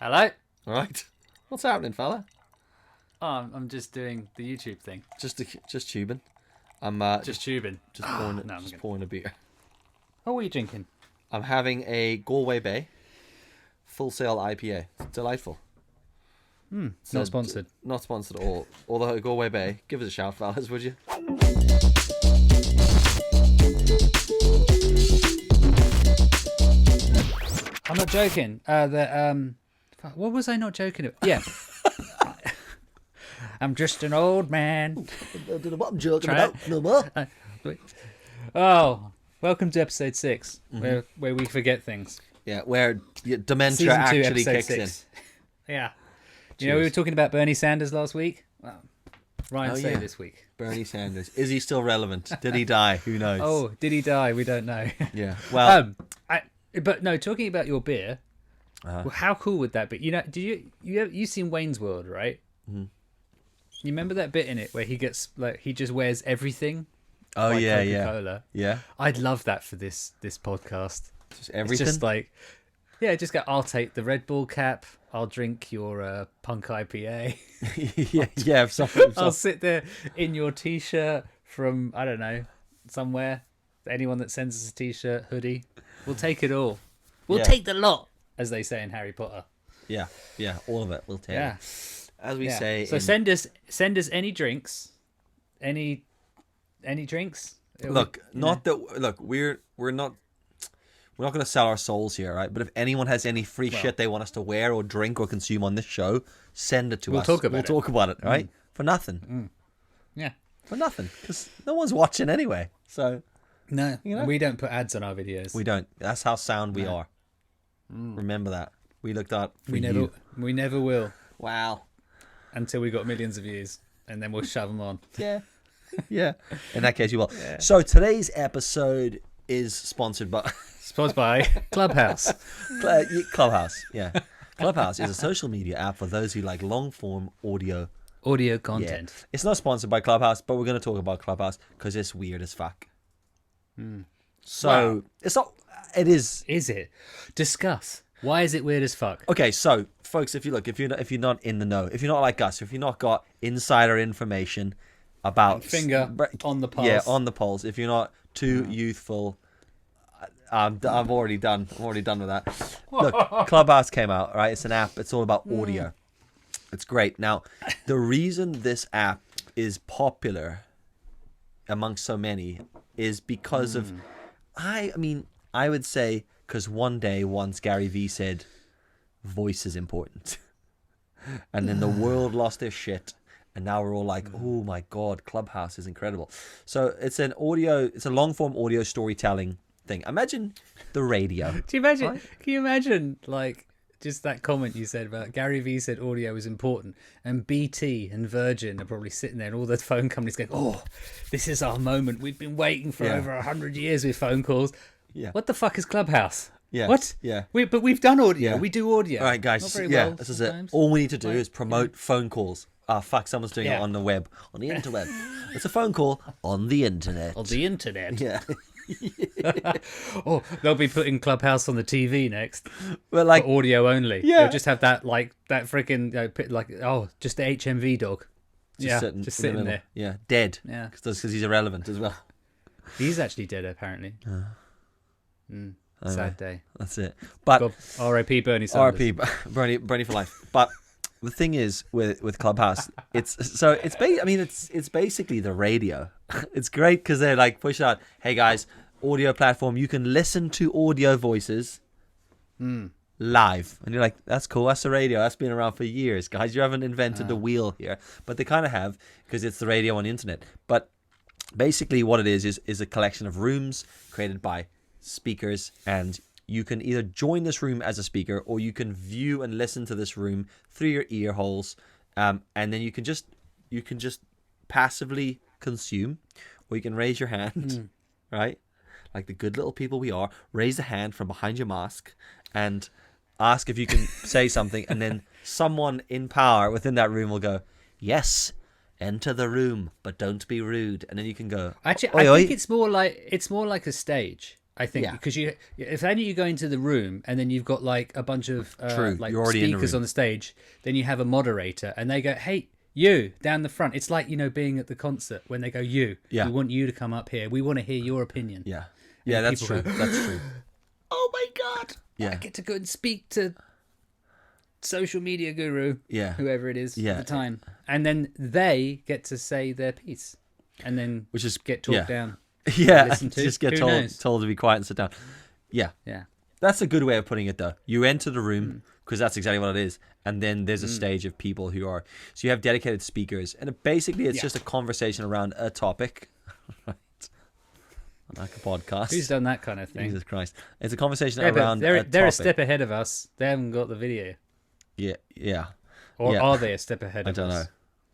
Hello? All right. What's happening, fella? Oh, I'm just doing the YouTube thing. Just tubing. I'm Just tubing. pouring a beer. What are you drinking? I'm having a Galway Bay Full Sail IPA. It's delightful. Not sponsored. Not sponsored at all. Although Galway Bay, give us a shout, fellas, would you? I'm not joking. What was I not joking about? Yeah. I'm just an old man. I don't know what I'm joking Try about no more. Oh, welcome to episode 6, where we forget things. Yeah, where dementia Season 2, actually episode kicks 6. Yeah. You Cheers. know, we were talking about Bernie Sanders last week. Well, Ryan say this week. Bernie Sanders. Is he still relevant? Did he die? Who knows? Oh, did he die? We don't know. Yeah. Well, but no, talking about your beer, well, how cool would that be? You know, you seen Wayne's World, right? Mm-hmm. You remember that bit in it where he gets he just wears everything? oh like yeah, Coca-Cola. yeah. I'd love that for this podcast. Just everything. It's just just go. I'll take the Red Bull cap. I'll drink your punk IPA. yeah. If something, I'll sit there in your t-shirt from I don't know somewhere. Anyone that sends us a t-shirt, hoodie, we'll take it all. We'll take the lot, as they say in Harry Potter. Yeah, all of it. We'll take. Yeah. As we say. So send us any drinks, any drinks. Look, we're not going to sell our souls here, right? But if anyone has any free shit they want us to wear or drink or consume on this show, send it to us. We'll talk about it, right? For nothing. Yeah. For nothing, because no one's watching anyway. So no, we don't put ads on our videos. We don't. That's how sound we are. Remember that. We looked out for you. We never will. Wow. Until we got millions of views, and then we'll shove them on. Yeah. In that case, you will. Yeah. So today's episode is sponsored by Clubhouse. Clubhouse. Yeah. Clubhouse is a social media app for those who like long form audio content. Yeah. It's not sponsored by Clubhouse, but we're going to talk about Clubhouse because it's weird as fuck. So it's not. It is. Is it? Discuss. Why is it weird as fuck? Okay, so folks, if you're not in the know, if you're not like us, if you're not got insider information about finger on the pulse, on the pulse, if you're not too youthful, I'm already done. I'm already done with that. Look, Clubhouse came out, right? It's an app. It's all about audio. It's great. Now, the reason this app is popular amongst so many is because of, I would say, because once Gary Vee said, voice is important. And then the world lost their shit. And now we're all like, oh my God, Clubhouse is incredible. So it's a long form audio storytelling thing. Imagine the radio. Do you imagine? Right? Can you imagine just that comment you said about Gary Vee said audio is important, and BT and Virgin are probably sitting there, and all the phone companies going, "Oh, this is our moment. We've been waiting for over 100 years with phone calls." Yeah. What the fuck is Clubhouse? Yeah. What? Yeah. But we've done audio. Yeah. We do audio. All right, guys. Not very well this sometimes. is it. All we need to do is promote phone calls. Ah, fuck, someone's doing it on the web. On the interweb. It's a phone call on the internet. On the internet. Yeah. Oh, they'll be putting Clubhouse on the TV next. Well, for audio only. Yeah. They'll just have that freaking just the HMV dog. Just sitting there. Yeah, dead. Yeah, because he's irrelevant as well. He's actually dead apparently. Sad day. That's it. But R.I.P. Bernie Sanders. R.I.P. Bernie for life. But the thing is with Clubhouse, it's basically the radio. It's great because they're like push out, hey guys, audio platform, you can listen to audio voices live, and you're like, that's cool, that's the radio, that's been around for years, guys, you haven't invented the wheel here, but they kind of have because it's the radio on the internet. But basically what it is a collection of rooms created by speakers, and you can either join this room as a speaker, or you can view and listen to this room through your ear holes, and then you can just passively consume, or you can raise your hand, right? Like the good little people we are, raise the hand from behind your mask and ask if you can say something, and then someone in power within that room will go, yes, enter the room, but don't be rude, and then you can go. Actually, I think it's more like a stage. I think Yeah. because if only you go into the room and then you've got like a bunch of True. like You're already in the speakers room. on the stage, then you have a moderator and they go, "Hey, you down the front." It's like being at the concert when they go, "You, Yeah. we want you to come up here. We want to hear your opinion." Yeah. Yeah, that's people true. go, That's true. Oh my god! Yeah. I get to go and speak to social media guru, Yeah. whoever it is Yeah. at the time, and then they get to say their piece, and then Which is get talked yeah. down. Yeah, Listen to. just get Who told knows? to be quiet and sit down. Yeah, Yeah. that's a good way of putting it, though. You enter the room because that's exactly what it is, and then there's a stage of people who are. So you have dedicated speakers, and basically it's Yeah. just a conversation around a topic. Right, like a podcast. Who's done that kind of thing? Jesus Christ! It's a conversation Yeah, but around. they're a a step ahead of us. They haven't got the video, Yeah. or Yeah. are they a step ahead I of don't know. us?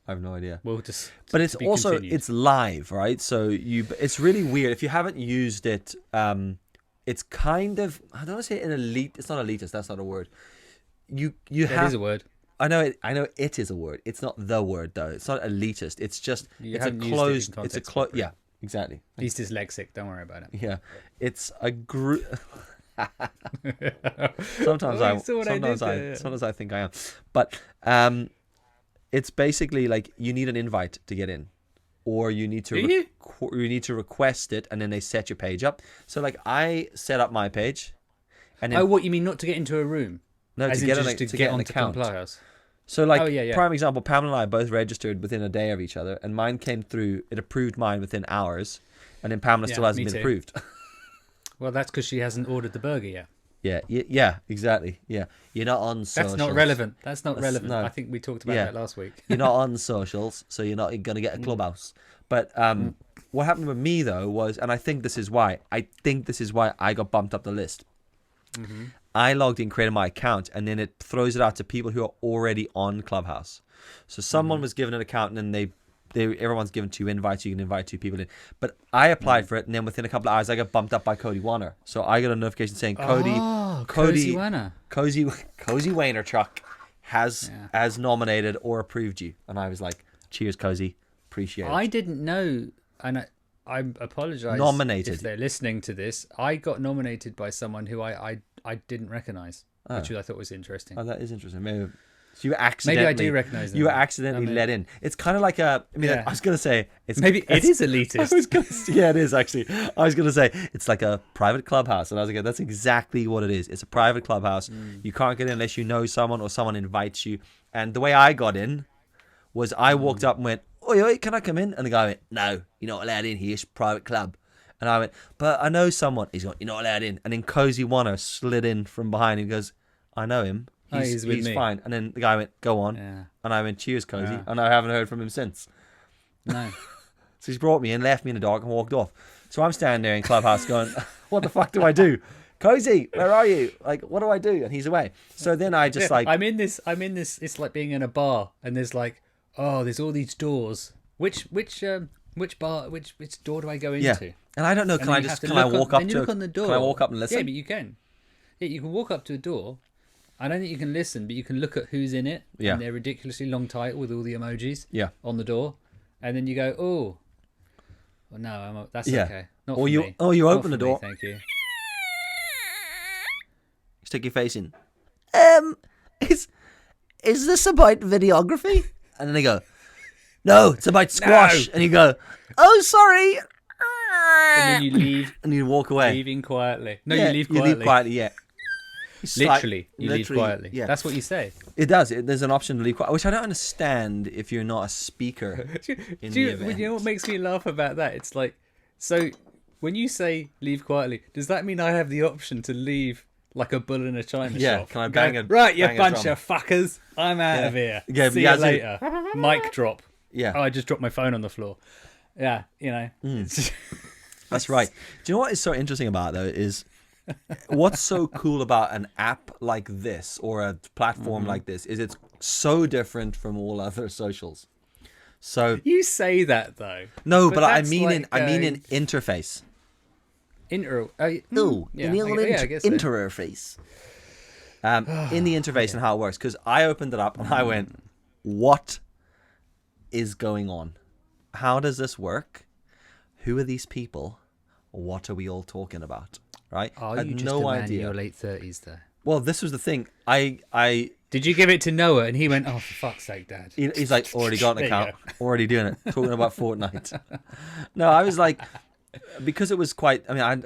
I have no idea. We'll just. But it's to be also continued. it's live, right? So it's really weird if you haven't used it. It's kind of, I don't want to say an elite. It's not elitist. That's not a word. You That have. is a word. I know it is a word. It's not the word though. It's not elitist. It's just You it's a haven't used it in closed. It's a context closed. properly. Yeah, exactly. He's dyslexic. Don't worry about it. Yeah, it's a group. Sometimes Oh, you saw what I did there. sometimes I think I am, but it's basically like you need an invite to get in, or you need to Do you need to request it, and then they set your page up. So like I set up my page, and then Oh, what you mean? Not to get into a room? no As to in get just an, to to get get an onto account. Clubhouse. So like Oh, yeah. prime example, Pamela and I both registered within a day of each other, and mine came through. It approved mine within hours, and then Pamela Yeah, still hasn't me been too. approved. Well, that's because she hasn't ordered the burger yet. Yeah, exactly. Yeah, you're not on socials. That's not relevant. That's not That's- relevant. no. I think we talked about Yeah. that last week. You're not on socials, so you're not going to get a Clubhouse. But what happened with me though was, and I think this is why I got bumped up the list. I logged in, created my account, and then it throws it out to people who are already on Clubhouse. So someone was given an account, and then everyone's given 2 invites. You can invite 2 people in. But I applied for it, and then within a couple of hours, I got bumped up by Cody Warner. So I got a notification saying Cody Cozy Wanna. Cozy Waynerchuk has nominated or approved you, and I was like, "Cheers, Cozy, appreciate it." I didn't know, and I apologize Nominated. if they're listening to this. I got nominated by someone who I didn't recognize, which I thought was interesting. Oh, that is interesting. Maybe so you accidentally. Maybe I do recognize them. You were accidentally let in. It's kind of like a. I mean, Yeah. I was gonna say it's Maybe it is elitist. I was gonna, yeah, it is actually. I was gonna say it's like a private clubhouse, and I was like, that's exactly what it is. It's a private clubhouse. You can't get in unless you know someone or someone invites you. And the way I got in was I walked up and went, "Oi, oi, can I come in?" And the guy went, "No, you're not allowed in here. It's a private club." And I went, "But I know someone." He's going, "You're not allowed in." And then Cozy Warner slid in from behind and goes, "I know him. He's with me." fine." And then the guy went, "Go on." Yeah. And I went, "Cheers, Cozy." Yeah. And I haven't heard from him since. No. So he's brought me in, left me in the dark, and walked off. So I'm standing there in Clubhouse going, "What the fuck do I do? Cozy, where are you? Like, what do I do?" And he's away. So then I just like, I'm in this. It's like being in a bar, and there's like, there's all these doors. Which bar? Which door do I go into? yeah. And I don't know. And Can then I you just have to can I look walk on, up then to? you look on the door. Can I walk up and listen? Yeah, but you can. Yeah, you can walk up to a door. I don't think you can listen, but you can look at who's in it. Yeah. And their ridiculously long title with all the emojis. Yeah. On the door, and then you go, oh. Well, no, that's Yeah. okay. Not Or for you- me. or you Not open for the me, door. thank you. Stick your face in. Is this about videography? And then they go, "No, it's about squash." And you go, "Oh, sorry." And then you leave, And you walk away. leaving quietly. No, Yeah, you leave quietly. You leave quietly. Yeah. Literally, you leave quietly. Yeah. That's what you say. It does. There's an option to leave quietly, which I don't understand if you're not a speaker in the event. You know what makes me laugh about that? It's like, so when you say leave quietly, does that mean I have the option to leave like a bull in a china Yeah, shop? can I Go, bang a right, you bang a bunch drum? of fuckers. I'm out Yeah. of here. Yeah, See but you yeah, later. Mic drop. Yeah. Oh, I just dropped my phone on the floor. Yeah, you know. That's right. Do you know what is so interesting about it, though, is what's so cool about an app like this or a platform like this is it's so different from all other socials. So You say that though. no, but I that's mean like I mean going- in interface. No, I guess so. interface. In the interface and how it works, because I opened it up and I went, "What is going on? How does this work? Who are these people? What are we all talking about?" right? Are I had you just no a man idea. in your late 30s, though? Well, this was the thing. I Did you give it to Noah and he went, oh, for fuck's sake, Dad? he's like, already got an There you account, already doing it, talking about Fortnite. No, I was like, because it was quite. I mean, I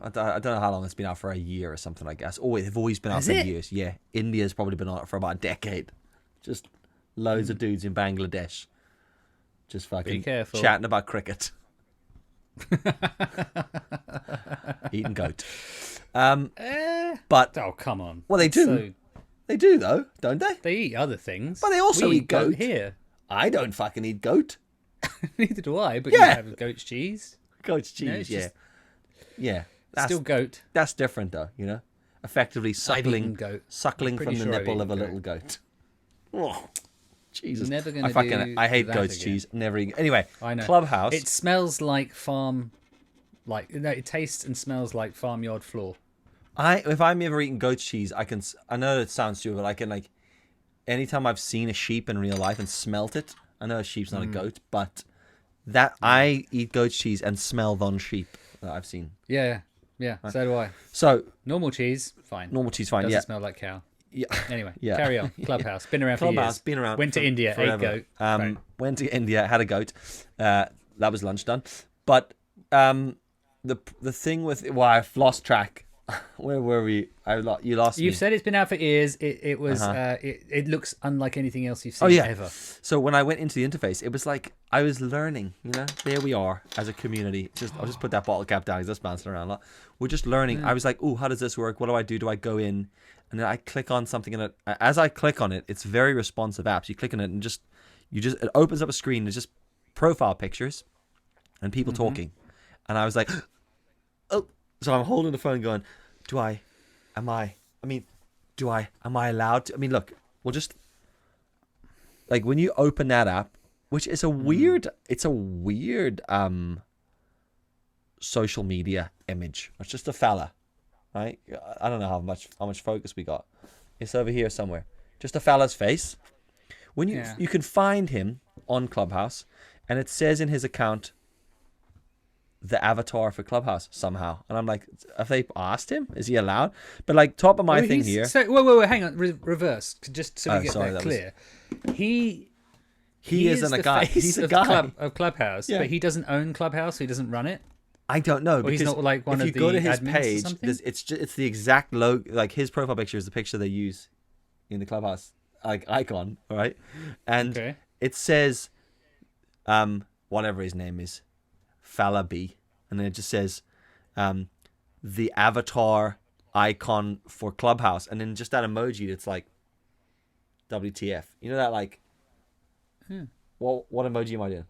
don't know how long it's been out for, a year or something, I guess. Oh, they've always been out for years. Yeah, India's probably been on it for about a decade. Just loads of dudes in Bangladesh, just fucking chatting about cricket, eating goat. But oh, come on. well, they do. They do though, don't they? They eat other things. But they also eat goat here. I don't fucking eat goat. Neither do I. But you have goat's cheese. Goat's cheese, yeah. That's, still goat. That's different though, you know. Effectively suckling from the nipple of a little goat. Oh, Jesus! Never gonna I hate that goat's again. cheese. Never eat. Anyway, I know. Clubhouse. It smells like farm. It tastes and smells like farmyard floor. If I'm ever eating goat's cheese, I know it sounds stupid, but I can anytime I've seen a sheep in real life and smelt it. I know a sheep's not a goat, but I eat goat's cheese and smell von sheep that I've seen. Yeah. So do I. So normal cheese, fine. Normal cheese, fine. Doesn't smell like cow. Yeah. Anyway, carry on. Clubhouse, been around for Clubhouse, years. been around. Went to India, forever. ate goat. Went to India, had a goat. That was lunch done. But the thing with I've lost track. Where were we? You lost me. You've said it's been out for years. It was. It looks unlike anything else you've seen ever. So when I went into the interface, it was like I was learning. You know, there we are as a community. I'll just put that bottle cap down. That's bouncing around a lot. We're just learning. I was like, oh, how does this work? What do I do? Do I go in? And then I click on something, and as I click on it, it's very responsive apps. You click on it, and it opens up a screen. It's just profile pictures and people talking. And I was like, oh. So I'm holding the phone going, am I allowed to? I mean, look, we'll just, when you open that app, which is a weird social media image. It's just a fella, right? I don't know how much focus we got. It's over here somewhere. Just a fella's face. When you can find him on Clubhouse, and it says in his account, the avatar for Clubhouse somehow, and I'm like, have they asked him? Is he allowed? But top of my thing here. So wait, hang on, reverse, just so we get that clear. He isn't a guy. He's a guy of Clubhouse, but he doesn't own Clubhouse, so he doesn't run it. I don't know. Or he's not one of the. If you go to his admins page, or something? it's the exact logo. His profile picture is the picture they use in the Clubhouse icon, right? And it says, whatever his name is. Fala B, and then it just says the avatar icon for Clubhouse, and then just that emoji that's like WTF. You know that what emoji am I doing?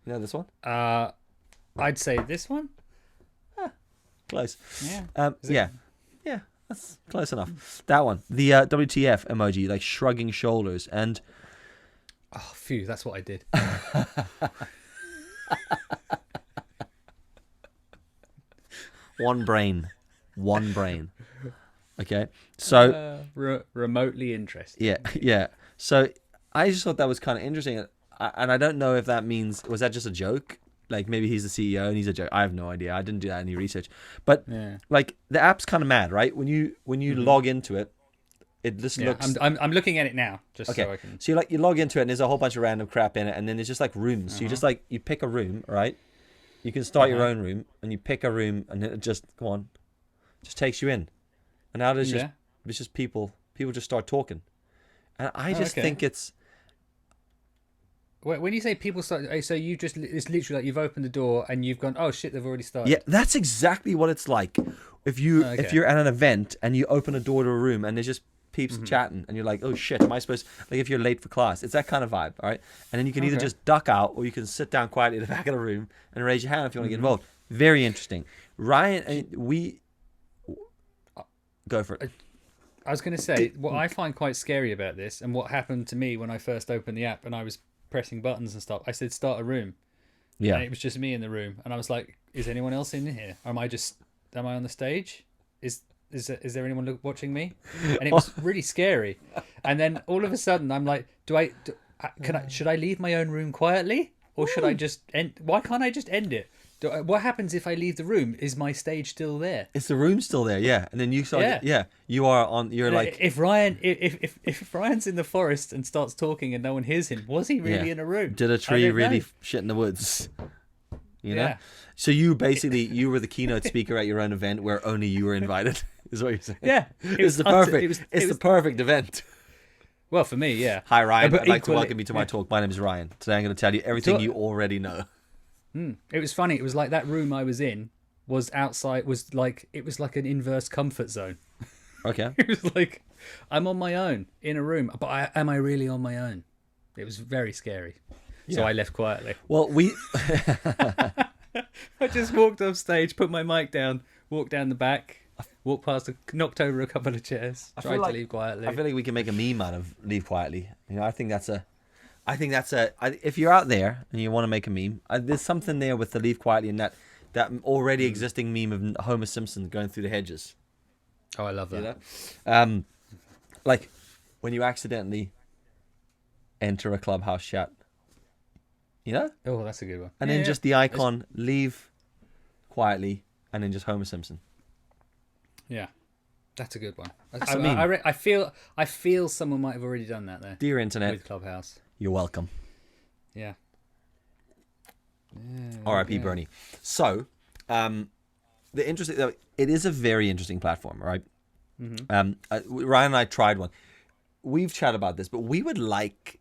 You know this one? I'd say this one. Close. Yeah. Yeah, that's close enough. That one, the WTF emoji, shrugging shoulders, and oh, phew, that's what I did. One brain. Okay, so remotely interesting. Yeah. So I just thought that was kind of interesting, and I don't know if that means, was that just a joke? Maybe he's the CEO and he's a joke. I have no idea. I didn't do any research, but the app's kind of mad, right? When you log into it, it just looks. I'm looking at it now, just so I can. So you log into it, and there's a whole bunch of random crap in it, and then there's just rooms. So you just you pick a room, right? You can start your own room, and you pick a room, and it just just takes you in, and now it's just people just start talking, and I just think it's. When you say people start, so it's literally you've opened the door and you've gone, oh shit, they've already started. Yeah, that's exactly what it's like. If you're at an event and you open a door to a room and there's just peeps chatting, and you're like, oh shit, am I supposed to, if you're late for class, it's that kind of vibe, all right? And then you can either just duck out, or you can sit down quietly at the back of the room and raise your hand if you want to get involved. Very interesting. Ryan, go for it. I was going to say, what I find quite scary about this, and what happened to me when I first opened the app and I was pressing buttons and stuff, I said start a room. Yeah. And it was just me in the room, and I was like, is anyone else in here? Am I on the stage? Is there anyone watching me? And it was really scary. And then all of a sudden I'm like, should I leave my own room quietly, or should I just why can't I just end it? What happens if I leave the room? Is my stage still there? Is the room still there? Yeah. And then you start. Yeah. You are on. You're like. If Ryan's in the forest and starts talking and no one hears him, was he really in a room? Did a tree really shit in the woods? You know. Yeah. So you were the keynote speaker at your own event where only you were invited. Is what you're saying? Yeah. It's the perfect event. Well, for me, yeah. Hi, Ryan. I'd like to welcome you to my talk. My name is Ryan. Today I'm going to tell you everything you already know. It was funny. It was like that room I was in was outside. It was like an inverse comfort zone. Okay. It was like I'm on my own in a room, but am I really on my own? It was very scary. Yeah. So I left quietly. Well, I just walked off stage, put my mic down, walked down the back, walked past, knocked over a couple of chairs, tried to leave quietly. I feel like we can make a meme out of leave quietly. You know, I think that's if you're out there and you want to make a meme, there's something there with the leave quietly and that already existing meme of Homer Simpson going through the hedges. Oh, I love that. You know? Like when you accidentally enter a Clubhouse chat. You know? Oh, that's a good one. And then just the icon, leave quietly, and then just Homer Simpson. Yeah, that's a good one. I feel someone might have already done that there. Dear Internet. With Clubhouse. You're welcome. Yeah. R.I.P. Bernie. So, it is a very interesting platform, right? Mm-hmm. Ryan and I tried one. We've chatted about this, but we would like,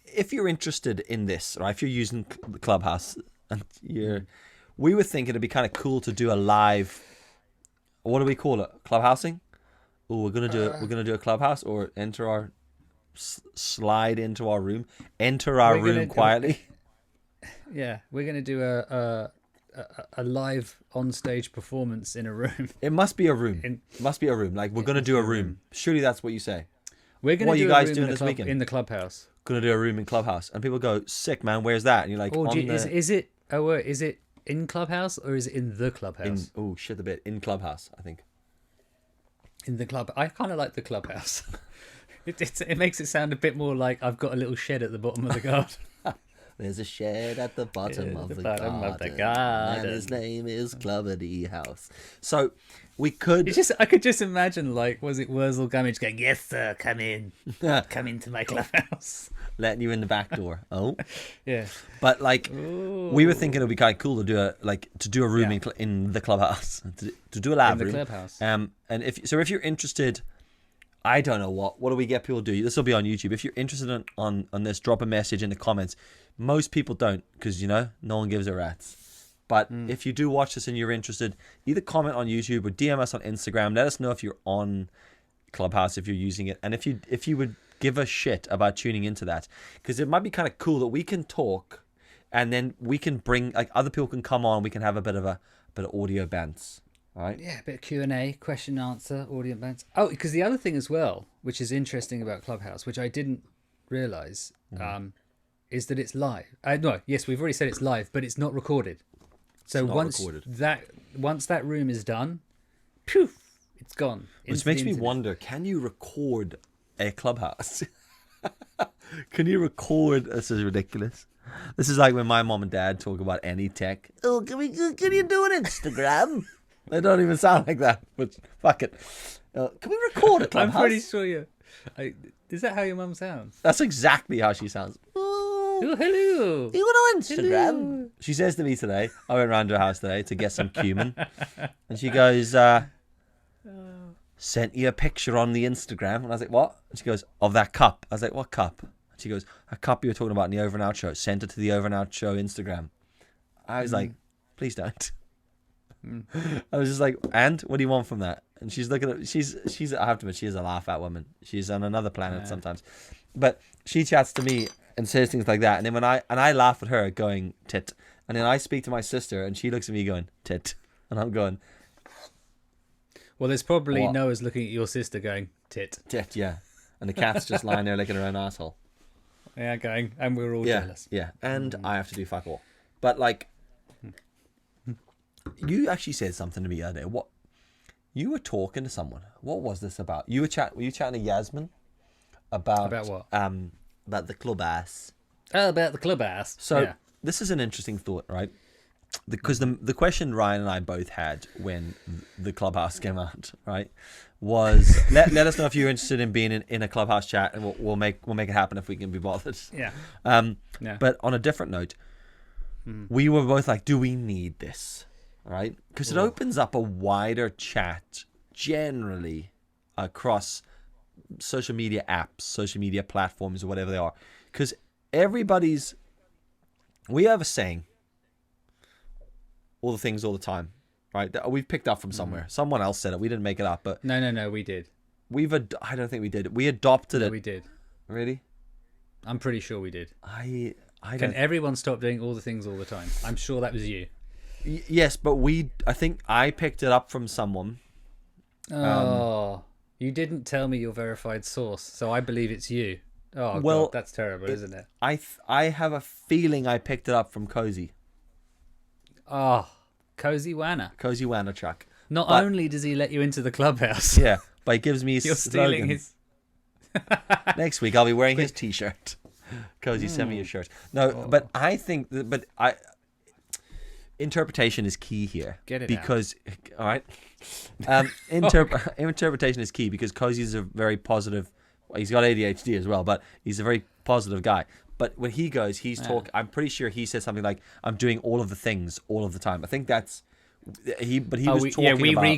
if you're interested in this, or if you're using the Clubhouse, and we were thinking it'd be kind of cool to do a live. What do we call it? Clubhousing? Oh, we're gonna do a Clubhouse or enter our. Slide into our room, enter our room quietly. Yeah, we're going to do a live on-stage performance in a room. It must be a room. It must be a room. Like, we're going to do a room. Surely that's what you say. We're going to do you guys doing this weekend? In the Clubhouse. Going to do a room in Clubhouse. And people go, sick, man, where's that? And you're like, is it in Clubhouse or is it in the Clubhouse? In Clubhouse, I think. In the club. I kind of like the Clubhouse. It makes it sound a bit more like I've got a little shed at the bottom of the garden. There's a shed at the bottom of the garden. And his name is Clubbity House. So we could. I could just imagine, like, was it Wurzel Gummidge going, "Yes, sir, come in, come into my clubhouse," letting you in the back door. Oh, yeah. But like, we were thinking it'd be kind of cool to do a room in the clubhouse, to do a lab room. In the clubhouse. And if you're interested. I don't know what do we get people to do? This will be on YouTube. If you're interested on this, drop a message in the comments. Most people don't because, no one gives a rat's. But if you do watch this and you're interested, either comment on YouTube or DM us on Instagram. Let us know if you're on Clubhouse, if you're using it. And if you would give a shit about tuning into that. Because it might be kind of cool that we can talk and then we can bring, like, other people can come on. We can have a bit of audio bands. Right. Yeah, a bit of Q&A, question and answer, audio bands. Oh, because the other thing as well, which is interesting about Clubhouse, which I didn't realise, is that it's live. Yes, we've already said it's live, but it's not recorded. So once that room is done, poof, it's gone. Which makes me wonder, can you record a Clubhouse? Can you record? This is ridiculous. This is like when my mom and dad talk about any tech. Oh, can you do an Instagram? They don't even sound like that, but fuck it. Can we record a Clubhouse? I'm pretty sure is that how your mum sounds? That's exactly how she sounds. Oh, hello. You want on Instagram? Hello. She says to me today, I went round to her house today to get some cumin. And she goes, sent you a picture on the Instagram. And I was like, what? And she goes, of that cup. I was like, what cup? And she goes, a cup you were talking about in the OverAndOut show. Sent it to the OverAndOut show Instagram. I was like, please don't. I was just like, and what do you want from that? And she's looking at she's I have to admit, she is a laugh at woman. She's on another planet sometimes, but she chats to me and says things like that, and then when I laugh at her going tit, and then I speak to my sister and she looks at me going tit, and I'm going, well, there's probably Noah's looking at your sister going tit, yeah, and the cat's just lying there licking her own asshole, going, and we're all jealous, and I have to do fuck all, but like. You actually said something to me the other day. What? You were talking to someone. What was this about? Were you chatting to Yasmin about what? About the Clubhouse. Oh, about the Clubhouse. So this is an interesting thought, right? because the question Ryan and I both had when the Clubhouse came out, right, was let us know if you're interested in being in a Clubhouse chat, and we'll make it happen if we can be bothered. Yeah. Yeah. But on a different note, we were both like, do we need this, right? Because it opens up a wider chat generally across social media apps, social media platforms, or whatever they are. Because we have a saying, all the things all the time, right? That we've picked up from somewhere. Someone else said it. We didn't make it up, but No, we did. I don't think we did. We adopted it. We did. Really? I'm pretty sure we did. I Can don't. everyone stop doing all the things all the time? I'm sure that was you. Yes, but I think I picked it up from someone. You didn't tell me your verified source, so I believe it's you. Oh, Well, God, that's terrible, isn't it? I have a feeling I picked it up from Cozy Cozy Wanner. Wannerchuck. Not But- only does he let you into the clubhouse, Yeah, but he gives me his you're stealing slogans. his. Next week I'll be wearing his T-shirt. Cozy, send me your shirt. No, but I think interpretation is key here. Get it because all right, interpretation is key because Cozy's a very positive. Well, he's got ADHD as well, but he's a very positive guy. But when he goes, he's talking. I'm pretty sure he said something like, "I'm doing all of the things all of the time." I think that's he. But he was talking about.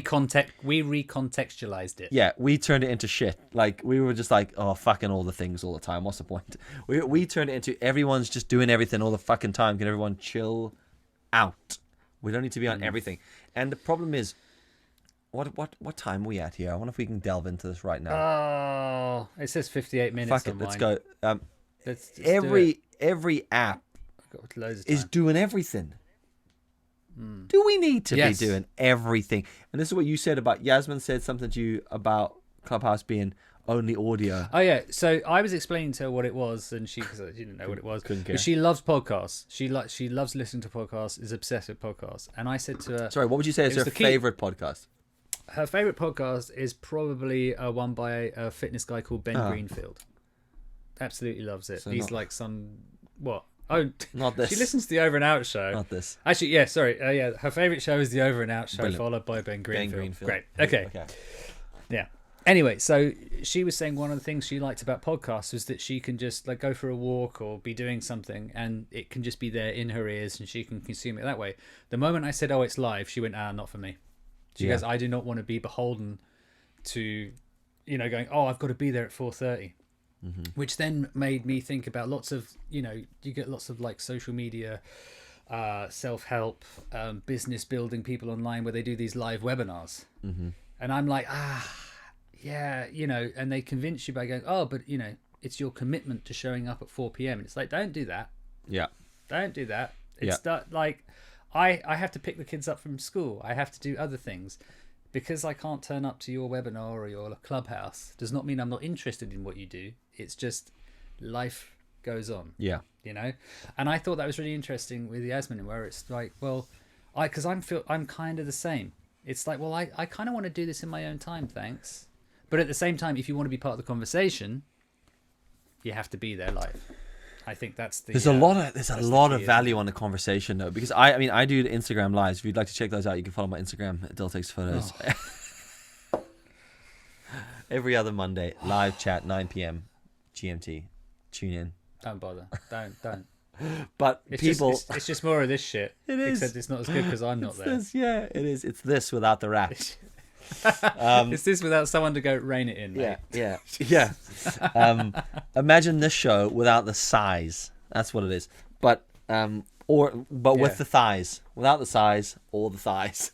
We recontextualized it. Yeah, we turned it into shit. Like, we were just like, oh, fucking all the things all the time. What's the point? We turned it into everyone's just doing everything all the fucking time. Can everyone chill out? We don't need to be on everything. And the problem is, what time are we at here? I wonder if we can delve into this right now. Oh, it says 58 minutes. Fuck it, on let's mine. go. Let's just Every app got loads of is time. doing everything. Do we need to Yes. be doing everything? And this is what you said about Yasmin said something to you about Clubhouse being only audio. Oh yeah, so I was explaining to her what it was, and she didn't know what it was. Couldn't care. But she loves podcasts. She loves listening to podcasts. Is obsessed with podcasts. And I said to her, Sorry, what would you say is was her the key. favorite podcast? her favorite podcast is probably one by a fitness guy called Ben Greenfield. Absolutely loves it. So He's not- like some what? Oh, Not this. She listens to the Over and Out show. Not this. Actually, yeah, sorry. Yeah, her favorite show is the Over and Out show, Brilliant. followed by Ben Greenfield. Greenfield. Great. Okay. Yeah. Anyway, so she was saying one of the things she liked about podcasts was that she can just like go for a walk or be doing something and it can just be there in her ears and she can consume it that way. The moment I said, "Oh, it's live," she went, "Not for me." She Yeah. goes, "I do not want to be beholden to, going, oh, I've got to be there at 4:30." Mm-hmm. Which then made me think about lots of, you get lots of like social media, self-help, business building people online where they do these live webinars. Mm-hmm. And I'm like, yeah, and they convince you by going, oh, but it's your commitment to showing up at 4 p.m. And it's like, don't do that. Yeah. Don't do that. It's that like, I have to pick the kids up from school. I have to do other things. Because I can't turn up to your webinar or your Clubhouse does not mean I'm not interested in what you do. It's just life goes on. Yeah. And I thought that was really interesting with Yasmin, where it's like, well, I'm kind of the same. It's like, well, I kind of want to do this in my own time, thanks. But at the same time, if you want to be part of the conversation, you have to be there live. I think that's the. There's a lot of value on the conversation though, because I do the Instagram lives. If you'd like to check those out, you can follow my Instagram. Dill takes photos. Every other Monday, live chat 9 p.m. GMT. Tune in. Don't bother. Don't. But It's people, it's just more of this shit. It is. Except it's not as good because I'm not it's there. this, yeah, it is. It's this without the rap. It's this without someone to go rein it in. Mate. Yeah. Imagine this show without the size. That's what it is. But with the thighs, without the size or the thighs.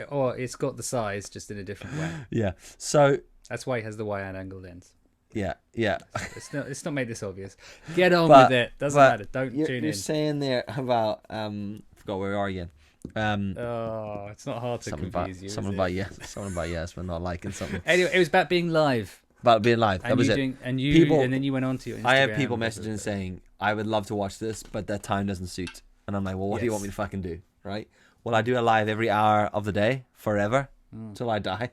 Or it's got the size just in a different way. Yeah. So That's why it has the Y-angled ends. yeah. It's not made this obvious. Get on But- with it. Doesn't but matter. Don't You're tune in. saying there about forgot where we are again. Oh, it's not hard to Something confuse you. something about yes, we're not liking something Anyway, it was about being live. about being live. That And was you it. doing, and you People- and then you went on to your Instagram. I have people and messaging saying, I would love to watch this, but that time doesn't suit. And I'm like, well, what do you Yes. want me to fucking do? Right? Well, I do a live every hour of the day, forever, till I die.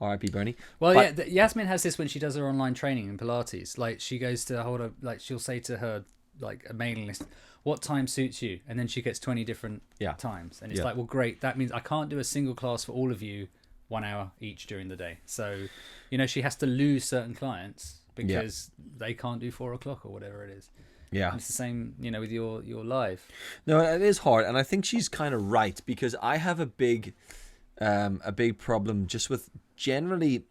R.I.P. Bernie. Well, But- Yasmin has this when she does her online training in Pilates. Like, she goes to hold a, like, she'll say to her, like, a mailing list, what time suits you? And then she gets 20 different times. And it's like, well, great. That means I can't do a single class for all of you 1 hour each during the day. So, she has to lose certain clients because they can't do 4 o'clock or whatever it is. Yeah. And it's the same, with your live. No, it is hard. And I think she's kind of right, because I have a big problem just with generally,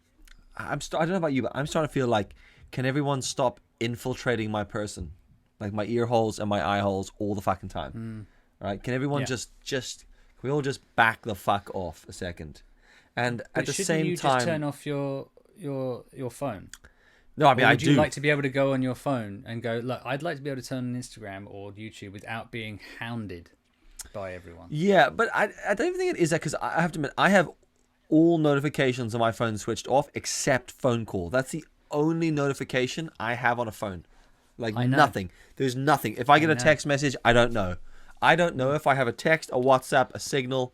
I don't know about you, but I'm starting to feel like, can everyone stop infiltrating my person? Like my ear holes and my eye holes all the fucking time. Right? Can everyone just can we all just back the fuck off a second? And but at the shouldn't same you time, just turn off your phone? no, I mean, would you like to be able to go on your phone and go, look, I'd like to be able to turn on Instagram or YouTube without being hounded by everyone? Yeah, but I don't even think it is that, because I have to admit, I have all notifications on my phone switched off except phone call. That's the only notification I have on a phone. Like nothing. There's nothing. If I get a text message, I don't know. I don't know if I have a text, a WhatsApp, a Signal.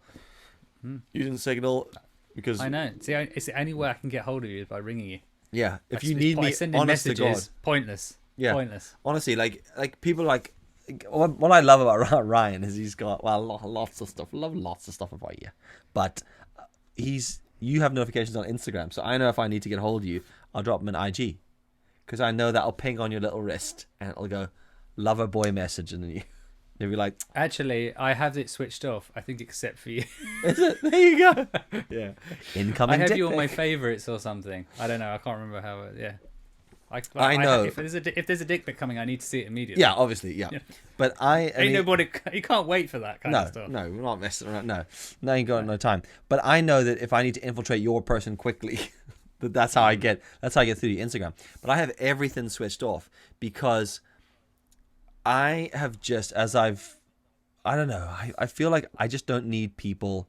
Using Signal because I know. See, it's the only way I can get hold of you is by ringing you. Yeah, if you need me, sending honest to God, messages, pointless. yeah, pointless. Honestly, like people like what I love about Ryan is he's got lots of stuff. I love lots of stuff about you, but you have notifications on Instagram, so I know if I need to get hold of you, I'll drop them an IG, because I know that'll ping on your little wrist and it'll go lover boy message, and then you'll be like, actually, I have it switched off, I think, except for you. Is it? There you go. Yeah. Incoming. I have dick you on my pic. favorites or something. I don't know. I can't remember how. Yeah. I know. If there's a dick pic coming, I need to see it immediately. Yeah, obviously, yeah. But I mean, nobody. You can't wait for that kind of stuff. No, we're not messing around. No, you got no time. But I know that if I need to infiltrate your person quickly, that's how I get through the Instagram. But I have everything switched off because I have just, I don't know. I feel like I just don't need people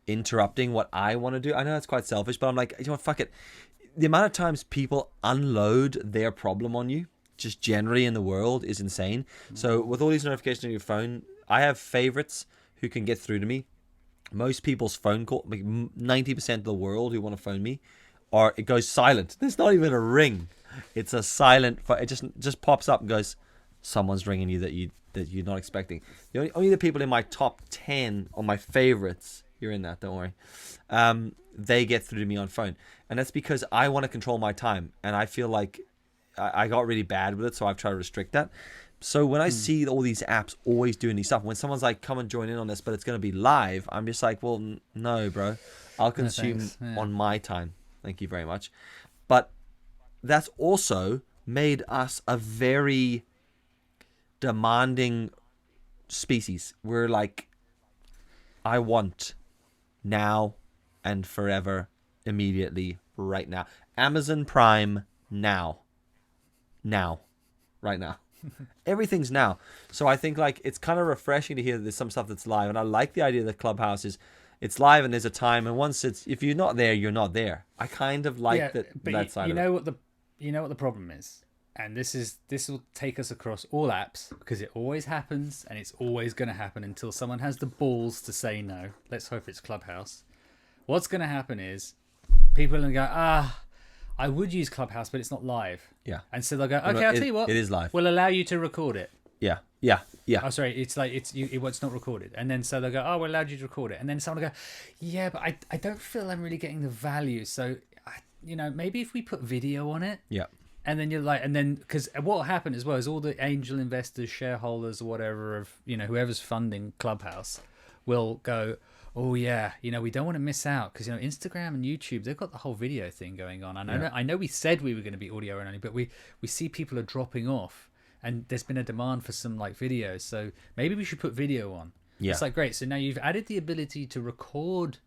interrupting what I want to do. I know that's quite selfish, but I'm like, you know what, fuck it. The amount of times people unload their problem on you, just generally in the world, is insane. So with all these notifications on your phone, I have favorites who can get through to me. Most people's phone call, like 90% of the world who want to phone me, it goes silent. There's not even a ring. It's a silent. It just pops up and goes, someone's ringing you that you're not expecting. Only the people in my top 10 on my favorites, you're in that, don't worry, they get through to me on phone. And that's because I want to control my time, and I feel like I got really bad with it, so I've tried to restrict that. So when I see all these apps always doing these stuff, when someone's like, come and join in on this, but it's going to be live, I'm just like, well, no, bro, I'll consume on my time, thank you very much. But that's also made us a very demanding species. We're like, I want now and forever, immediately, right now. Amazon Prime now, right now. Everything's now. So I think like it's kind of refreshing to hear that there's some stuff that's live, and I like the idea that Clubhouse it's live and there's a time, and once if you're not there, you're not there. I kind of like that side of it. You know what the problem is, and this will take us across all apps, because it always happens, and it's always going to happen until someone has the balls to say no. Let's hope it's Clubhouse. What's going to happen is people are going to go, I would use Clubhouse, but it's not live. Yeah. And so they'll go, okay, I'll tell you what. It is live. We'll allow you to record it. Yeah. Oh, sorry. It's like it's not recorded. And then so they'll go, oh, we'll allow you to record it. And then someone will go, yeah, but I don't feel I'm really getting the value. So, maybe if we put video on it. Yeah. And then you're like, because what will happen as well is all the angel investors, shareholders, or whatever of whoever's funding Clubhouse will go, oh yeah, we don't want to miss out, because Instagram and YouTube, they've got the whole video thing going on. And I know we said we were going to be audio only, but we see people are dropping off, and there's been a demand for some like videos. So maybe we should put video on. Yeah. It's like, great. So now you've added the ability to record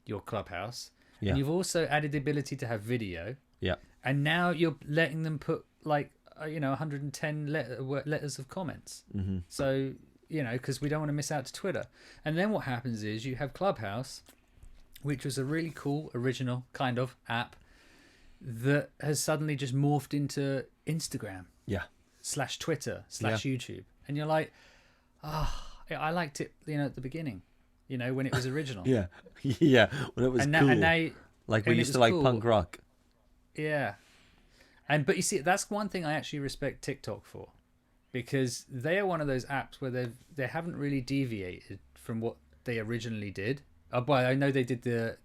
your Clubhouse, and you've also added the ability to have video. Yeah. And now you're letting them put like 110 letters of comments. Mm-hmm. So because we don't want to miss out to Twitter. And then what happens is you have Clubhouse, which was a really cool original kind of app that has suddenly just morphed into Instagram. Yeah. / Twitter / YouTube. And you're like, I liked it, at the beginning, when it was original. Yeah. Yeah. When it was cool. And now, like we used to like cool. Punk rock. Yeah. But you see, that's one thing I actually respect TikTok for. because they are one of those apps where they haven't really deviated from what they originally did. Well, I know they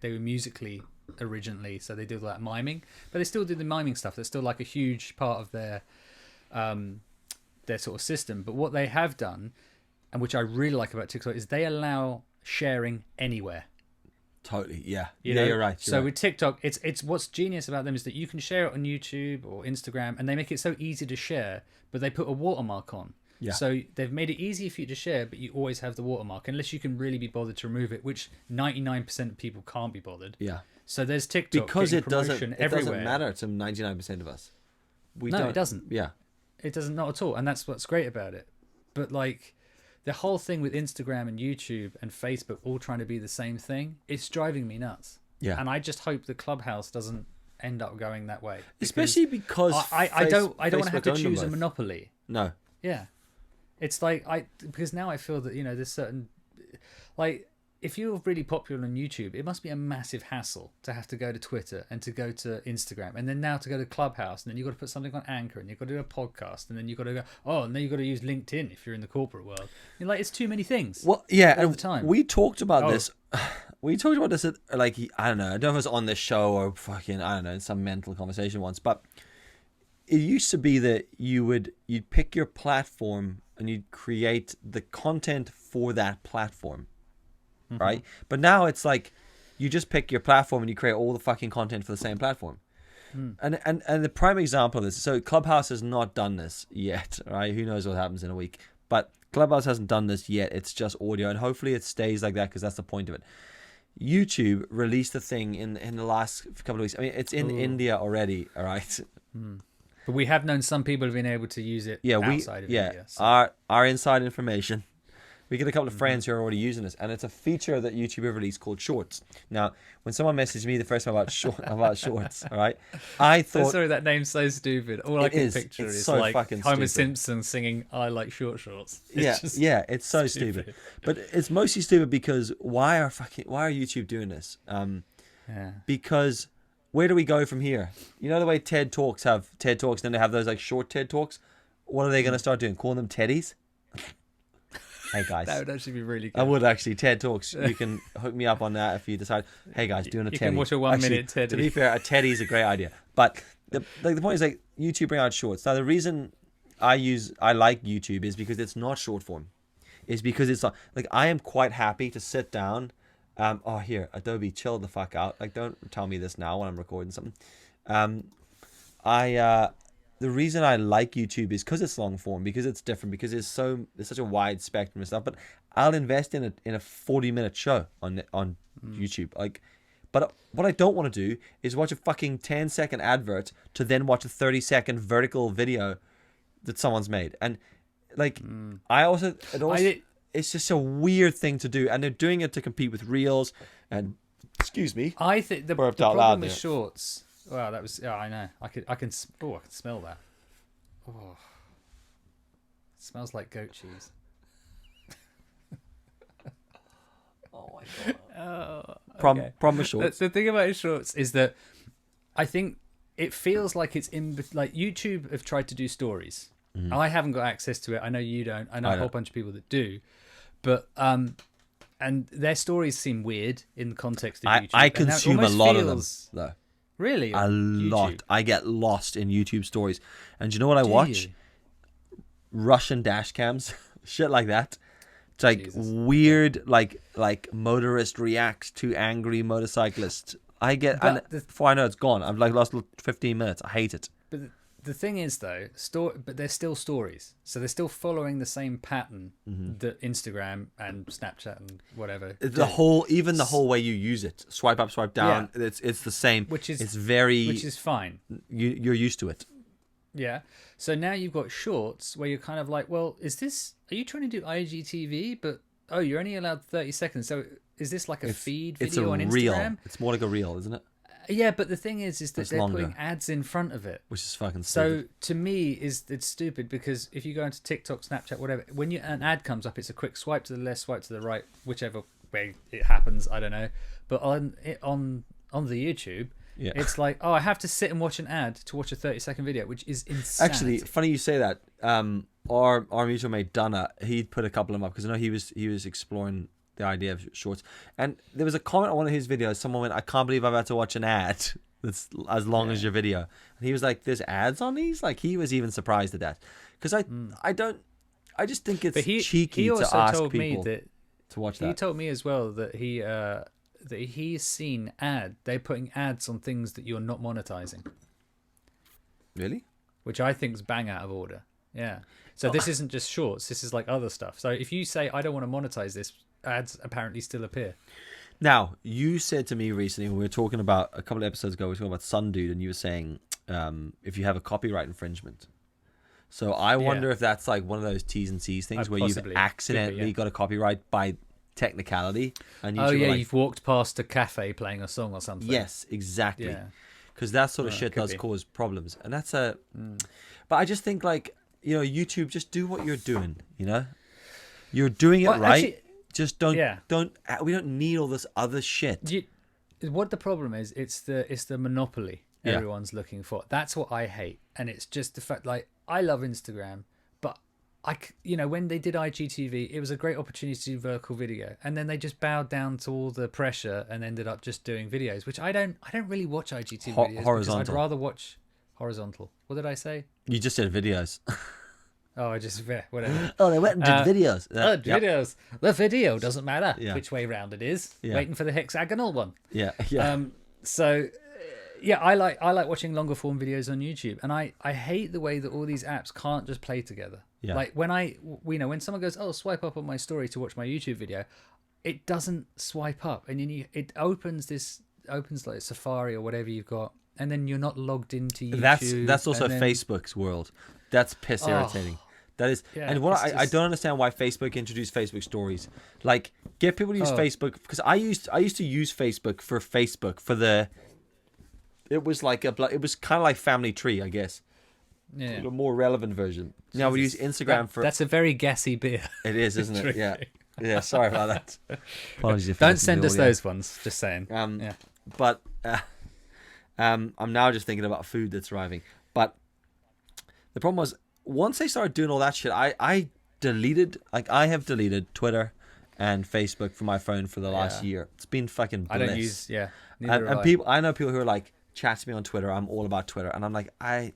were Musically originally, so they did all that miming, but they still do the miming stuff. That's still like a huge part of their sort of system. But what they have done, and which I really like about TikTok, is they allow sharing anywhere. Totally, yeah. You're right. So with TikTok, it's what's genius about them is that you can share it on YouTube or Instagram, and they make it so easy to share, but they put a watermark on. Yeah. So they've made it easy for you to share, but you always have the watermark, unless you can really be bothered to remove it, which 99% of people can't be bothered. Yeah. So there's TikTok because it doesn't everywhere. matter to 99% of us. It doesn't. Yeah. It doesn't, not at all, and that's what's great about it. But like the whole thing with Instagram and YouTube and Facebook all trying to be the same thing, it's driving me nuts. Yeah. And I just hope the Clubhouse doesn't end up going that way. Especially because I don't want to have to Facebook choose a owned them both. monopoly. No. Yeah. It's like because now I feel that, there's certain, like, if you're really popular on YouTube, it must be a massive hassle to have to go to Twitter and to go to Instagram and then now to go to Clubhouse, and then you've got to put something on Anchor, and you've got to do a podcast, and then you've got to go, and then you've got to use LinkedIn if you're in the corporate world. You're like, it's too many things. Well, yeah, all and the time. we talked about this. We talked about this at, like, I don't know if it was on this show or fucking, I don't know, in some mental conversation once, but it used to be that you'd pick your platform and you'd create the content for that platform. Mm-hmm. Right? But now it's like you just pick your platform and you create all the fucking content for the same platform. And the prime example of this, so Clubhouse has not done this yet, right? Who knows what happens in a week, but Clubhouse hasn't done this yet. It's just audio, and hopefully it stays like that because that's the point of it. YouTube released a thing in the last couple of weeks. I mean, it's in India already, all right? But we have known some people have been able to use it outside of India. So. Our inside information. We get a couple of friends who are already using this, and it's a feature that YouTube have released called Shorts. Now, when someone messaged me the first time about Shorts, all right, I thought... sorry, that name's so stupid. All I can picture is so like fucking Homer stupid. Simpson singing "I like short shorts." It's so stupid. But it's mostly stupid because why are YouTube doing this? Because where do we go from here? You know the way TED Talks have TED Talks, then they have those like short TED Talks. What are they going to start doing? Calling them Teddies? Hey guys, that would actually be really good. I would actually. TED Talks. You can hook me up on that if you decide. Hey guys, doing a you Teddy. can watch a 1 minute Teddy. To be fair, a Teddy is a great idea. But the point is, like, YouTube bring out shorts. Now the reason I like YouTube is because it's not short form. Is because it's like I am quite happy to sit down. Here, Adobe, chill the fuck out. Like, don't tell me this now when I'm recording something. The reason I like YouTube is because it's long form, because it's different, because there's such a wide spectrum of stuff. But I'll invest in a 40-minute show on YouTube. Like, but what I don't want to do is watch a fucking 10-second advert to then watch a 30-second vertical video that someone's made. And like, it's just a weird thing to do, and they're doing it to compete with Reels. And excuse me, I think the problem with Shorts. Wow, that was. I know. I can smell that. Oh, it smells like goat cheese. Oh my god. Problem with Shorts. The thing about Shorts is that I think it feels like it's like YouTube have tried to do stories. I haven't got access to it. I know you don't. I know a whole bunch of people that do, but and their stories seem weird in the context of YouTube. I consume a lot of them though. Really? A lot. I get lost in YouTube stories. And do you know what I watch? Russian dash cams. Shit like that. It's like weird, like motorist reacts to angry motorcyclist. Before I know it's gone. I've like lost 15 minutes. I hate it. But the thing is though, but they're still stories. So they're still following the same pattern that Instagram and Snapchat and whatever. The whole way you use it. Swipe up, swipe down. Yeah. It's the same. Which is fine. You're used to it. Yeah. So now you've got Shorts where you're kind of like, well, are you trying to do IGTV? But you're only allowed 30 seconds. So is this like a feed video on Instagram? Reel. It's more like a reel, isn't it? Yeah, but the thing is that they're putting ads in front of it, which is fucking stupid. So to me, it's stupid because if you go into TikTok, Snapchat, whatever, when an ad comes up, it's a quick swipe to the left, swipe to the right, whichever way it happens. I don't know. But on the YouTube, it's like, I have to sit and watch an ad to watch a 30-second video, which is insanity. Actually, funny you say that. our mutual mate Donna, he put a couple of them up because I know he was exploring the idea of shorts, and there was a comment on one of his videos. Someone went, "I can't believe I've had to watch an ad that's as long as your video," and he was like, "There's ads on these?" Like he was even surprised at that because I just think it's cheeky he also to ask told people me that to watch that. he told me as well that he's seen they're putting ads on things that you're not monetizing. Really? Which I think is bang out of order. Yeah. So this isn't just shorts. This is like other stuff. So if you say, I don't want to monetize this, ads apparently still appear. Now, you said to me recently, when we were talking about, a couple of episodes ago, we were talking about Sun Dude, and you were saying if you have a copyright infringement. So I wonder if that's like one of those T's and C's things where you've accidentally got a copyright by technicality. And you've walked past a cafe playing a song or something. Yes, exactly. Because that sort of shit does cause problems. And that's but I just think like, YouTube, just do what you're doing, You're doing it right. Actually, just we don't need all this other shit. What the problem is, it's the monopoly everyone's looking for. That's what I hate. And it's just the fact, like, I love Instagram, but when they did IGTV, it was a great opportunity to do vertical video, and then they just bowed down to all the pressure and ended up just doing videos, which I don't really watch IGTV videos. Horizontal. Because I'd rather watch horizontal. What did I say? You just said videos. Oh, I just whatever. Oh, they went and did videos. Videos. The video doesn't matter which way round it is. Waiting for the hexagonal one. Yeah. I like watching longer form videos on YouTube, and I hate the way that all these apps can't just play together. Yeah. Like when someone goes, "Oh, swipe up on my story to watch my YouTube video," it doesn't swipe up, and then it opens like Safari or whatever you've got, and then you're not logged into YouTube. That's also Facebook's world. That's piss irritating. That is, and what I don't understand why Facebook introduced Facebook stories. Like, get people to use Facebook, because I used to use Facebook for the. It was kind of like Family Tree, I guess. Yeah. A more relevant version. Now we use Instagram for. That's a very gassy beer. It is, isn't it? Yeah. Yeah. Sorry about that. Apologies if don't send us those ones. Just saying. But I'm now just thinking about food that's arriving. But the problem was, once they started doing all that shit, I have deleted Twitter and Facebook from my phone for the last year. It's been fucking bliss. I don't use I know people who are like, chat to me on Twitter. I'm all about Twitter, and I'm like, I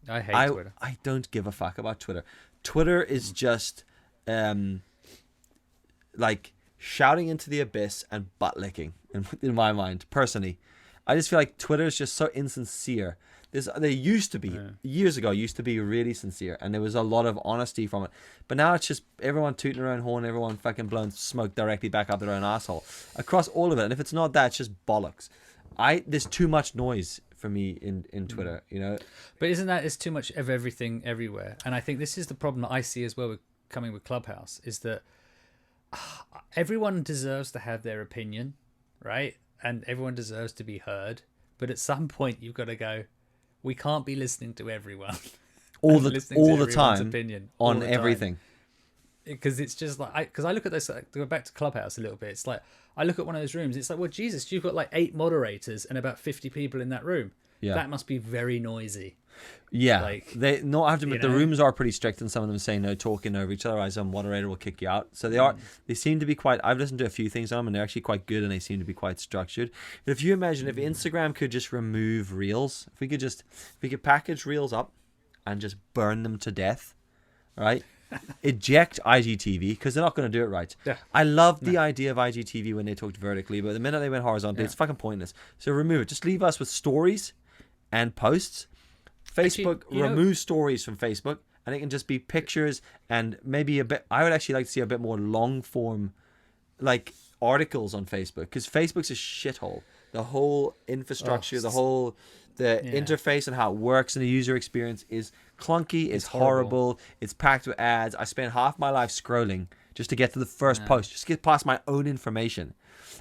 hate Twitter. I don't give a fuck about Twitter. Twitter is just like shouting into the abyss and butt licking in my mind. Personally, I just feel like Twitter is just so insincere. They used to be years ago really sincere, and there was a lot of honesty from it. But now it's just everyone tooting their own horn, everyone fucking blowing smoke directly back up their own asshole across all of it. And if it's not that, it's just bollocks. There's too much noise for me in Twitter, But isn't that it's too much of everything everywhere? And I think this is the problem that I see as well with Clubhouse, is that everyone deserves to have their opinion, right? And everyone deserves to be heard. But at some point, you've got to go, we can't be listening to everyone. all the time opinion on everything. Because it's just like, because I look at this, to go back to Clubhouse a little bit, it's like, I look at one of those rooms, it's like, well, Jesus, you've got like 8 moderators and about 50 people in that room. Yeah. That must be very noisy. Yeah. I have to admit, the rooms are pretty strict, and some of them say no talking over each other, otherwise a moderator will kick you out. So they seem to be quite, I've listened to a few things on them, and they're actually quite good, and they seem to be quite structured. But if you imagine if Instagram could just remove Reels, if we could package Reels up and just burn them to death, right? Eject IGTV, because they're not going to do it right. Yeah. I love the idea of IGTV when they talked vertically, but the minute they went horizontal, it's fucking pointless. So remove it. Just leave us with stories and posts. Facebook, remove stories from Facebook, and it can just be pictures and maybe a bit. I would actually like to see a bit more long form, like articles on Facebook, because Facebook's a shithole. The whole infrastructure, the interface and how it works, and the user experience is clunky. It's horrible. It's packed with ads. I spent half my life scrolling just to get to the first post, just to get past my own information.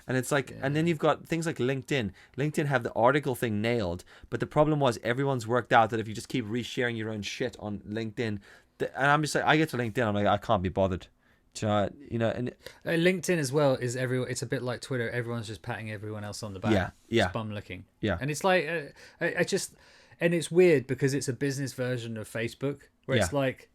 And it's like, and then you've got things like LinkedIn. LinkedIn have the article thing nailed, but the problem was everyone's worked out that if you just keep resharing your own shit on LinkedIn, and I'm just like, I get to LinkedIn, I'm like, I can't be bothered. And LinkedIn as well is it's a bit like Twitter. Everyone's just patting everyone else on the back. Yeah. It's bum licking. Yeah. And it's like, and it's weird because it's a business version of Facebook where it's like,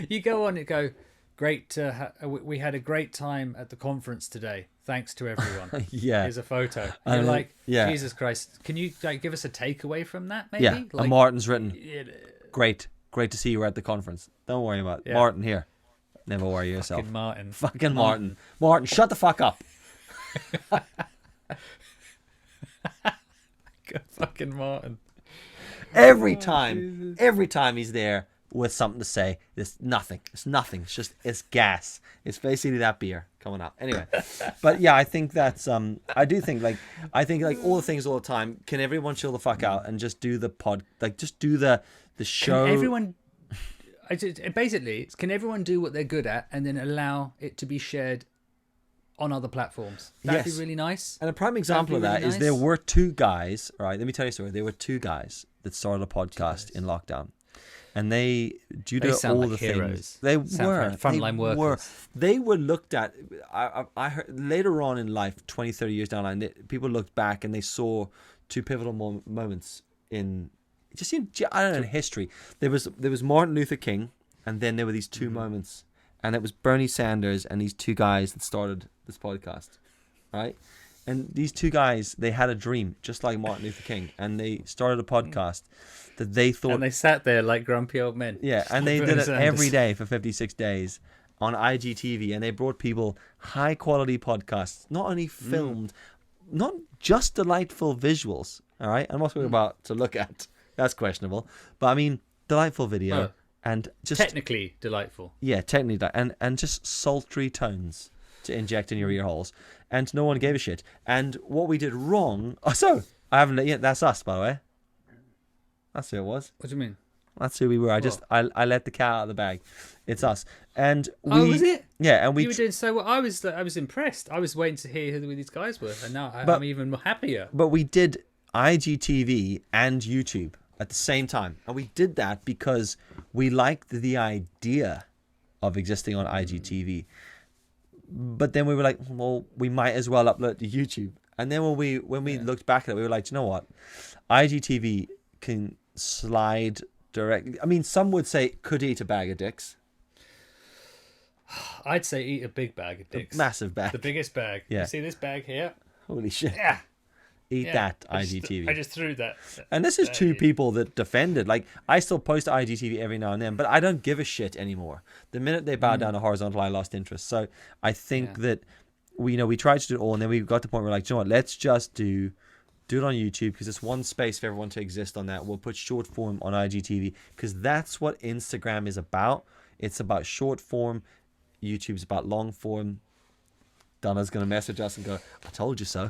You go on and go, great. We had a great time at the conference today. Thanks to everyone. Yeah. Here's a photo. You're like, yeah. Jesus Christ. Can you give us a takeaway from that? Maybe. Yeah. Like, and Martin's written. Great to see you at the conference. Don't worry about it. Martin here. Never worry yourself. Fucking Martin. Martin, shut the fuck up. Fucking Martin. Every time he's there with something to say, it's nothing. It's gas. It's basically that beer coming out. Anyway, but yeah, I think that's I think all the things all the time. Can everyone chill the fuck out and just do the pod? Like, just do the show. Can everyone? Basically, can everyone do what they're good at and then allow it to be shared on other platforms? That'd be really nice. And a prime example of that is there were two guys. All right, let me tell you a story. There were two guys that started a podcast in lockdown. And they, due to all the things, they were frontline workers. They were looked at. I heard later on in life, 20, 30 years down the line, people looked back and they saw two pivotal moments in history. There was Martin Luther King, and then there were these two moments, and it was Bernie Sanders and these two guys that started this podcast, right? And these two guys, they had a dream, just like Martin Luther King, and they started a podcast that they thought... And they sat there like grumpy old men. Yeah, and they did it every day for 56 days on IGTV, and they brought people high-quality podcasts, not only filmed, not just delightful visuals, all right? I'm not talking about to look at. That's questionable. But, I mean, delightful video, and just... Technically delightful. Yeah, technically, and just sultry tones to inject in your ear holes, and no one gave a shit. And what we did wrong... Oh, so, I haven't... Yeah, that's us, by the way. That's who it was. What do you mean? That's who we were. I let the cat out of the bag. It's us. And we... Oh, was it? Yeah, and we... You were doing so well. I was impressed. I was waiting to hear who these guys were, and now I'm even happier. But we did IGTV and YouTube at the same time. And we did that because we liked the idea of existing on IGTV. But then we were like, well, we might as well upload to YouTube. And then when we looked back at it, we were like, you know what? IGTV can slide directly. I mean, some would say could eat a bag of dicks. I'd say eat a big bag of dicks. A massive bag. The biggest bag. Yeah. You see this bag here? Holy shit. Yeah. Eat that, IGTV. I just threw that. And this is two people that defended. Like, I still post to IGTV every now and then, but I don't give a shit anymore. The minute they bowed down to horizontal, I lost interest. So I think that we tried to do it all, and then we got to the point where we're like, you know what, let's just do it on YouTube, because it's one space for everyone to exist on that. We'll put short form on IGTV, because that's what Instagram is about. It's about short form. YouTube's about long form. Donna's going to message us and go, I told you so.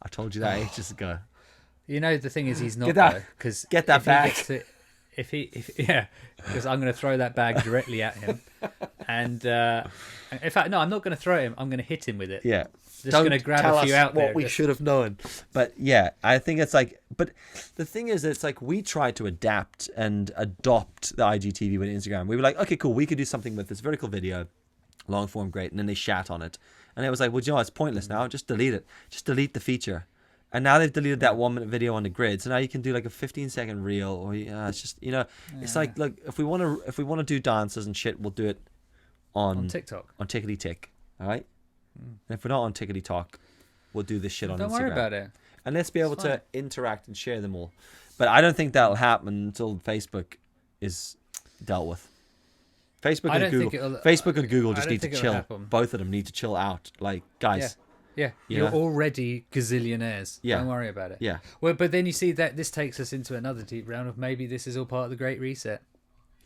I told you that ages ago. You know, the thing is, he's not though, because get that bag. Because I'm going to throw that bag directly at him, and in fact, no, I'm not going to throw him. I'm going to hit him with it. Yeah, just going to grab a few out there. What we should have known. But yeah, I think it's like. But the thing is, it's like we tried to adapt and adopt the IGTV with Instagram. We were like, okay, cool, we could do something with this vertical video, long form, great, and then they shat on it. And it was like, well, you know, it's pointless now. Just delete it. Just delete the feature. And now they've deleted that 1 minute video on the grid. So now you can do like a 15-second reel, or it's just, it's like, look, if we want to do dances and shit, we'll do it on TikTok, on Tickety Tick. All right. And if we're not on Tickety Talk, we'll do this shit on Instagram. Don't worry about it. And let's be able to interact and share them all. But I don't think that'll happen until Facebook is dealt with. Facebook and Google just need to chill. Both of them need to chill out. Like, guys. Yeah. You're already gazillionaires. Yeah. Don't worry about it. Yeah. Well, but then you see that this takes us into another deep round of maybe this is all part of the Great Reset.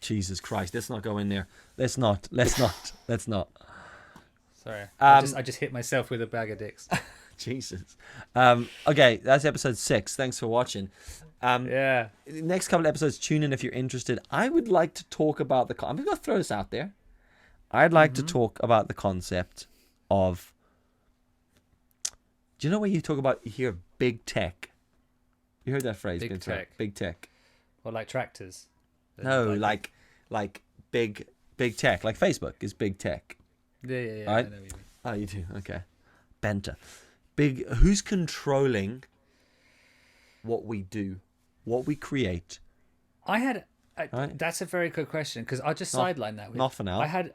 Jesus Christ. Let's not go in there. Let's not. Sorry. I just hit myself with a bag of dicks. Jesus. Okay, that's episode 6. Thanks for watching. Next couple of episodes, tune in if you're interested. I would like to talk about I'm going to throw this out there. I'd like to talk about the concept of... Do you know when you talk about, you hear big tech? You heard that phrase? Big tech. Big tech. Or like tractors? No, like big tech. Like Facebook is big tech. Yeah. Right? I know what you mean. Oh, you do? Okay. Benter. Who's controlling what we do, what we create? I had Right. That's a very good question, because I'll just sideline that. Not for now. I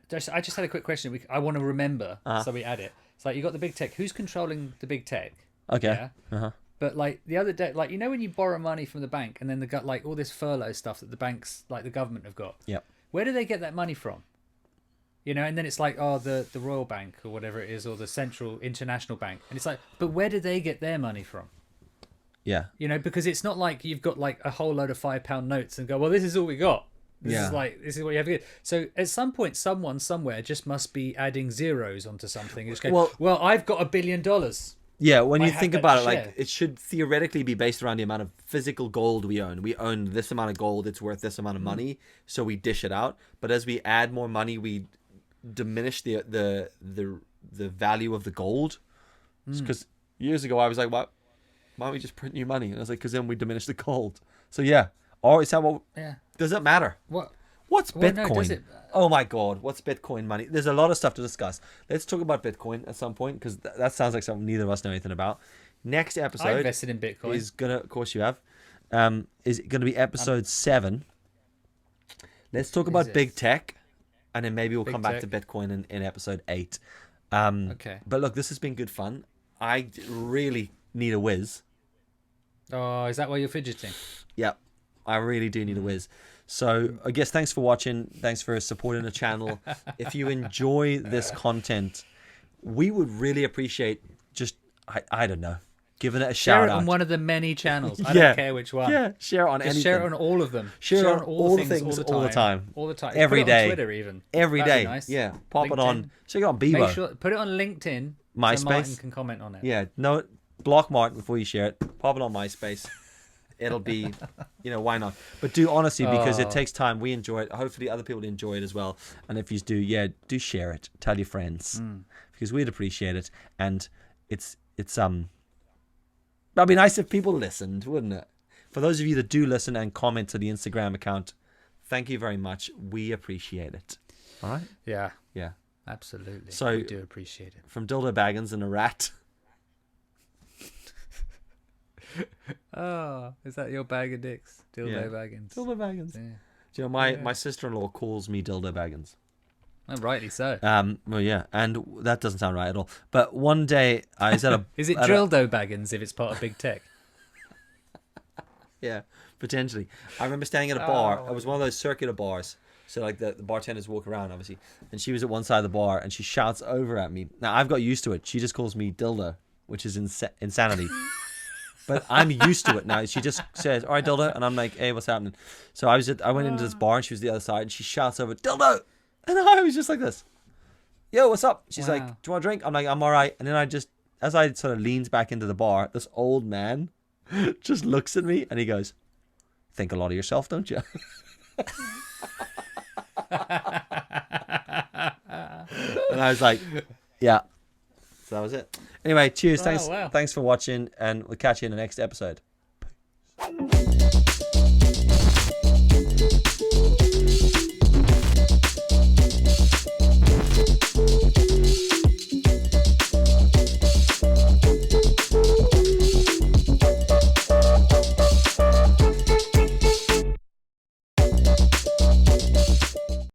just had a quick question. I want to remember, so we add it. It's like, you got the big tech. Who's controlling the big tech? Okay. Yeah. But like the other day, like, you know when you borrow money from the bank and then they got like all this furlough stuff that the banks, like the government, have got. Yep. Where do they get that money from? You know, and then it's like, oh, the Royal Bank or whatever it is, or the Central International Bank, and it's like, but where do they get their money from? Yeah. You know, because it's not like you've got like a whole load of £5 notes and go, well, this is all we got. This is what you have to get. So at some point, someone somewhere just must be adding zeros onto something. It's going, well, I've got $1 billion. Yeah, when you think about it, share. like, it should theoretically be based around the amount of physical gold we own. We own this amount of gold, it's worth this amount of money, so we dish it out. But as we add more money, we diminish the value of the gold. Because years ago, I was like, why don't we just print new money? And I was like, because then we diminish the gold. So yeah, or is that what? Yeah. Does it matter? What's Bitcoin? No, does it... Oh my God, what's Bitcoin money? There's a lot of stuff to discuss. Let's talk about Bitcoin at some point, because that sounds like something neither of us know anything about. Next episode, I invested in Bitcoin. Is gonna, of course you have, is gonna be episode 7. Let's talk about big tech, and then maybe we'll come back to Bitcoin in episode 8. Okay. But look, this has been good fun. I really need a whiz. Oh, is that why you're fidgeting? Yep, I really do need a whiz. So I guess thanks for watching. Thanks for supporting the channel. If you enjoy this content, we would really appreciate just, I don't know, giving it a shout out. Share it on one of the many channels. I don't care which one. Yeah, share it on anything. Share it on all of them. Share it on all the things all the time. All the time. Every put it day. on Twitter even. Every day. Nice. Yeah. Pop LinkedIn. it on. Check it on Bebo. Make sure, put it on LinkedIn. MySpace. So Martin can comment on it. Yeah. No, block Martin before you share it. Pop it on MySpace. It'll be, why not? But do honestly, because it takes time. We enjoy it. Hopefully other people enjoy it as well. And if you do, do share it. Tell your friends. Because we'd appreciate it. And it's that'd be nice if people listened, wouldn't it? For those of you that do listen and comment to the Instagram account, thank you very much. We appreciate it. All right? Yeah. Yeah. Absolutely. So we do appreciate it. From Dildo Baggins and a rat. Oh, is that your bag of dicks? Dildo Baggins. Dildo Baggins. Yeah. Do you know, my sister-in-law calls me Dildo Baggins. Oh, rightly so. Well, yeah, and that doesn't sound right at all. But one day I was at a... Is it Drildo Baggins if it's part of Big Tech? Yeah, potentially. I remember standing at a bar. It was one of those circular bars. So like the bartenders walk around, obviously. And she was at one side of the bar and she shouts over at me. Now, I've got used to it. She just calls me Dildo, which is insanity. But I'm used to it now. She just says, all right, Dildo. And I'm like, hey, what's happening? So I went into this bar and she was the other side and she shouts over, Dildo. And I was just like this. Yo, what's up? She's like, do you want a drink? I'm like, I'm all right. And then as I sort of leans back into the bar, this old man just looks at me and he goes, think a lot of yourself, don't you? And I was like, yeah. So that was it. Anyway, cheers. Thanks for watching, and we'll catch you in the next episode.